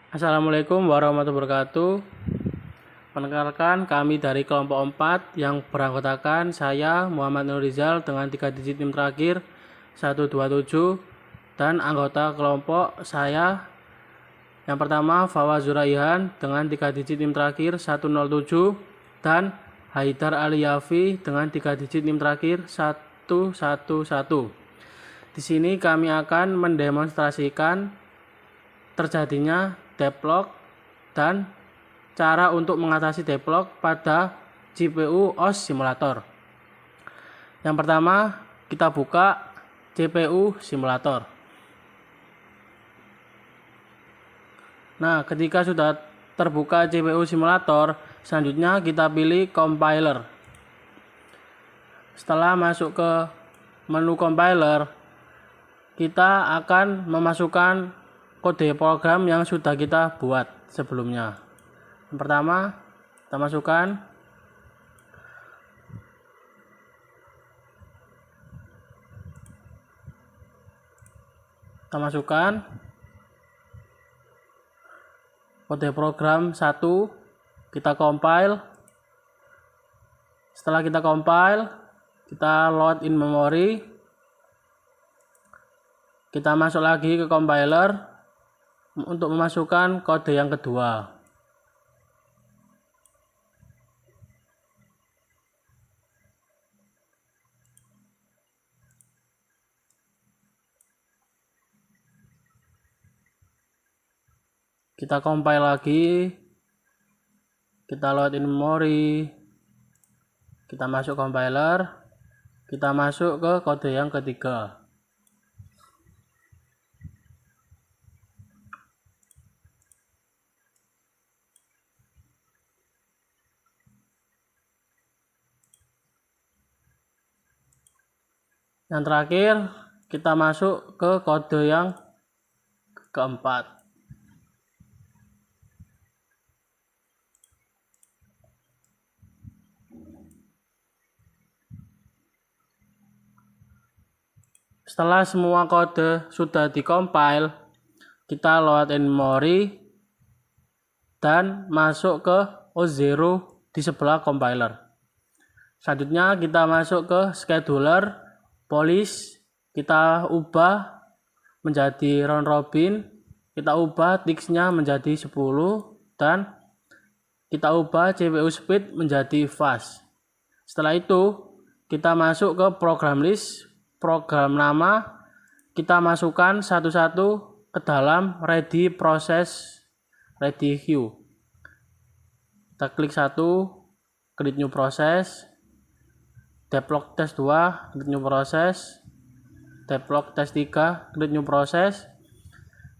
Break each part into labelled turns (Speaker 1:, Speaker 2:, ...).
Speaker 1: Assalamualaikum warahmatullahi wabarakatuh. Perkenalkan, kami dari kelompok 4 yang beranggotakan saya Muhammad Nur Rizal dengan 3 digit NIM terakhir 127 dan anggota kelompok saya yang pertama Fawaz Zuraihan dengan 3 digit NIM terakhir 107 dan Haidar Aliyafi dengan 3 digit NIM terakhir 111. Di sini kami akan mendemonstrasikan terjadinya deadlock dan cara untuk mengatasi deadlock pada GPU OS simulator. Yang pertama, kita buka GPU simulator. Nah, ketika sudah terbuka GPU simulator, selanjutnya kita pilih compiler. Setelah masuk ke menu compiler, kita akan memasukkan kode program yang sudah kita buat sebelumnya. Yang pertama, kita masukkan kode program 1, kita compile. Setelah kita compile, kita load in memory. Kita masuk lagi ke compiler untuk memasukkan kode yang kedua. Kita compile lagi, kita load in memory, kita masuk compiler, kita masuk ke kode yang ketiga. Yang terakhir, kita masuk ke kode yang keempat. Setelah semua kode sudah dikompil, kita load in memory dan masuk ke O0 di sebelah compiler. Selanjutnya kita masuk ke scheduler, polish, kita ubah menjadi round robin, kita ubah ticksnya menjadi 10 dan kita ubah CPU speed menjadi fast. Setelah itu kita masuk ke program list, program nama kita masukkan satu-satu ke dalam ready process, ready queue. Kita klik 1, create new process, develop test 2, create new process, develop test 3, create new process,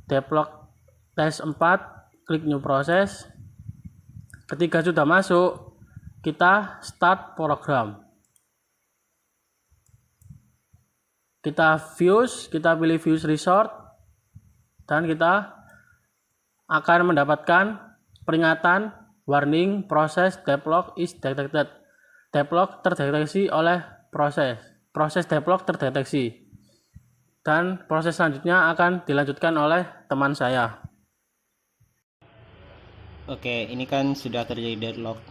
Speaker 1: develop test 4, klik new process. Ketika sudah masuk, kita start program. Kita views, kita pilih views resort dan kita akan mendapatkan peringatan warning process deadlock is detected. Deadlock terdeteksi oleh proses deadlock terdeteksi, dan proses selanjutnya akan dilanjutkan oleh teman saya.
Speaker 2: Oke, ini kan sudah terjadi deadlock.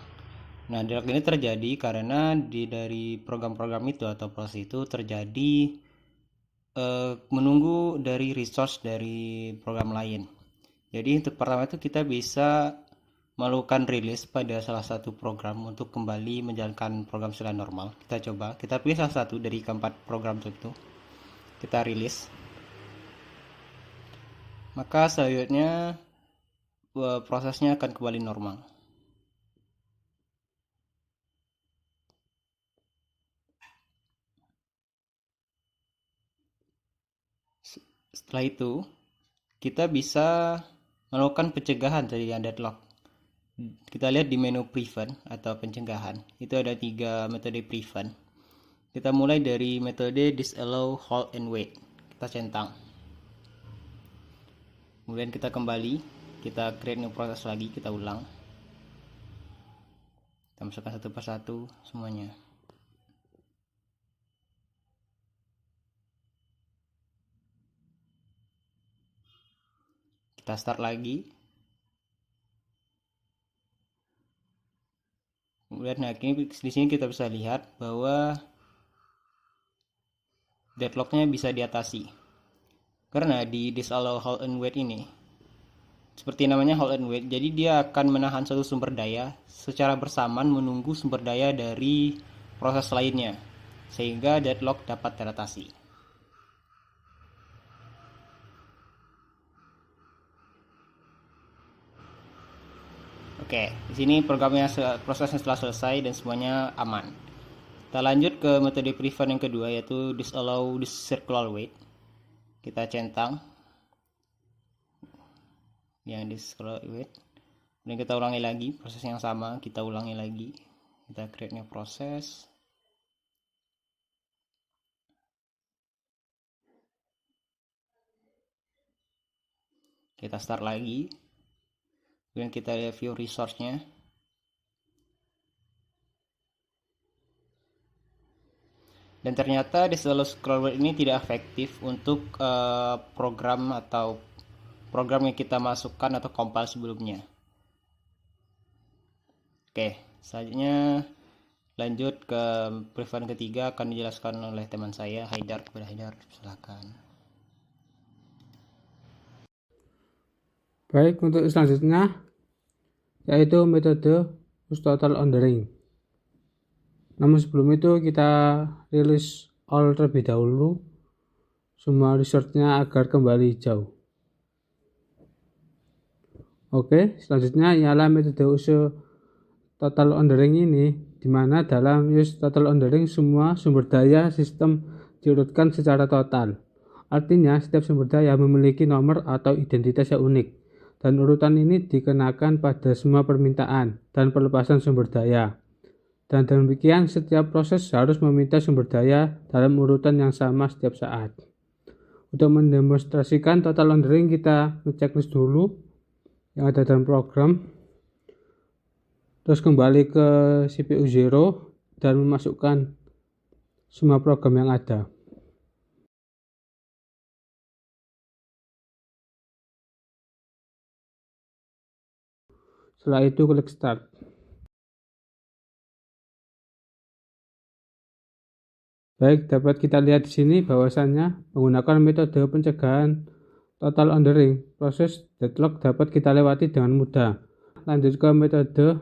Speaker 2: Nah, deadlock ini terjadi karena dari program-program itu atau proses itu terjadi menunggu dari resource dari program lain. Jadi untuk pertama itu kita bisa melakukan rilis pada salah satu program untuk kembali menjalankan program secara normal. Kita coba, kita pilih salah satu dari keempat program itu. Kita rilis. Maka selanjutnya prosesnya akan kembali normal. Setelah itu, kita bisa melakukan pencegahan dari deadlock. Kita lihat di menu prevent atau pencegahan. Itu ada 3 metode prevent. Kita mulai dari metode disallow, hold, and wait. Kita centang. Kemudian kita kembali, kita create new process lagi, kita ulang. Kita masukkan satu persatu semuanya. Kita start lagi, Kemudian di sini kita bisa lihat bahwa deadlocknya bisa diatasi karena di disallow hold and wait ini seperti namanya hold and wait, jadi dia akan menahan suatu sumber daya secara bersamaan menunggu sumber daya dari proses lainnya sehingga deadlock dapat teratasi. Oke, di sini prosesnya setelah selesai dan semuanya aman. Kita lanjut ke metode prevent yang kedua, yaitu disallow this circular wait. Kita centang yang disallow wait. Dan kita ulangi lagi proses yang sama, kita ulangi lagi. Kita create new proses. Kita start lagi. Kemudian kita review resource-nya. Dan ternyata disallow scroll wait ini tidak efektif untuk program yang kita masukkan atau compile sebelumnya. Oke, selanjutnya lanjut ke prevent ketiga akan dijelaskan oleh teman saya Haidar. Kepada Haidar, silakan.
Speaker 3: Baik, untuk selanjutnya yaitu metode push total on the ring. Namun sebelum itu kita rilis all terlebih dahulu semua resource-nya agar kembali hijau. Oke, selanjutnya ialah metode use total on the ring ini, di mana dalam use total on the ring semua sumber daya sistem diurutkan secara total. Artinya setiap sumber daya memiliki nomor atau identitas yang unik. Dan urutan ini dikenakan pada semua permintaan dan pelepasan sumber daya. Dan demikian setiap proses harus meminta sumber daya dalam urutan yang sama setiap saat. Untuk mendemonstrasikan total on the ring, kita checklist dulu yang ada dalam program. Terus kembali ke CPU 0 dan memasukkan semua program yang ada. Setelah itu klik start. Baik, dapat kita lihat di sini bahwasannya menggunakan metode pencegahan total on the ring, proses deadlock dapat kita lewati dengan mudah. Lanjut ke metode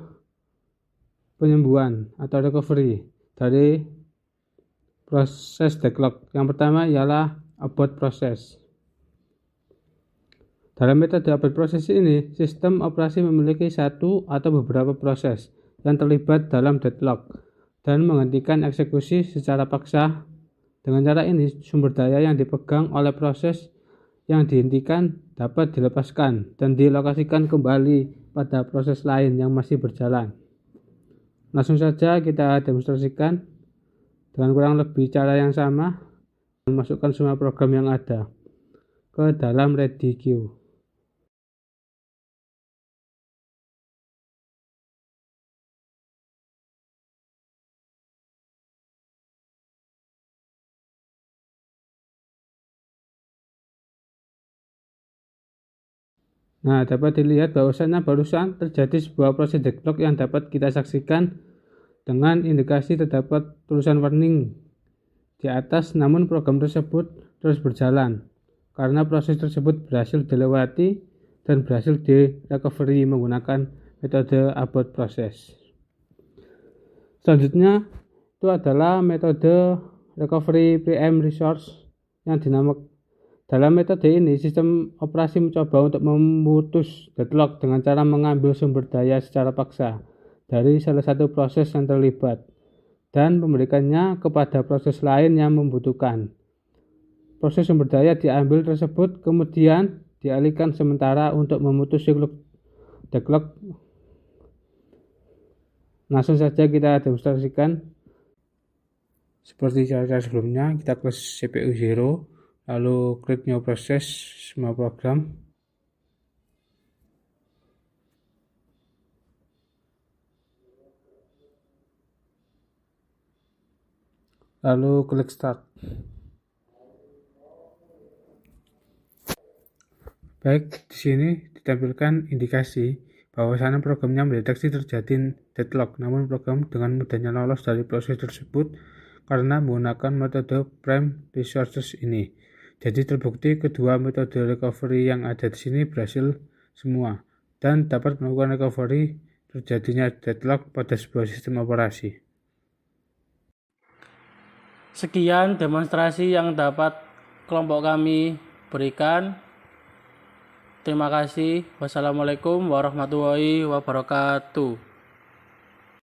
Speaker 3: penyembuhan atau recovery dari proses deadlock. Yang pertama ialah abort process. Dalam metode abort proses ini, sistem operasi memiliki satu atau beberapa proses yang terlibat dalam deadlock dan menghentikan eksekusi secara paksa. Dengan cara ini, sumber daya yang dipegang oleh proses yang dihentikan dapat dilepaskan dan dilokasikan kembali pada proses lain yang masih berjalan. Langsung saja kita demonstrasikan dengan kurang lebih cara yang sama, memasukkan semua program yang ada ke dalam ready queue. Nah, dapat dilihat bahwasannya barusan terjadi sebuah proses deadlock yang dapat kita saksikan dengan indikasi terdapat tulisan warning di atas, namun program tersebut terus berjalan karena proses tersebut berhasil dilewati dan berhasil di recovery menggunakan metode abort process. Selanjutnya itu adalah metode recovery preempt resource yang dinamakan. Dalam metode ini, sistem operasi mencoba untuk memutus deadlock dengan cara mengambil sumber daya secara paksa dari salah satu proses yang terlibat dan memberikannya kepada proses lain yang membutuhkan. Proses sumber daya diambil tersebut kemudian dialihkan sementara untuk memutus siklus deadlock. Langsung saja kita demonstrasikan seperti cara-cara sebelumnya. Kita close CPU 0, lalu klik new process semua program. Lalu klik start. Baik, di sini ditampilkan indikasi bahwasannya programnya mendeteksi terjadi deadlock, namun program dengan mudahnya lolos dari proses tersebut karena menggunakan metode prime resources ini. Jadi terbukti kedua metode recovery yang ada di sini berhasil semua dan dapat melakukan recovery terjadinya deadlock pada sebuah sistem operasi.
Speaker 1: Sekian demonstrasi yang dapat kelompok kami berikan. Terima kasih. Wassalamualaikum warahmatullahi wabarakatuh.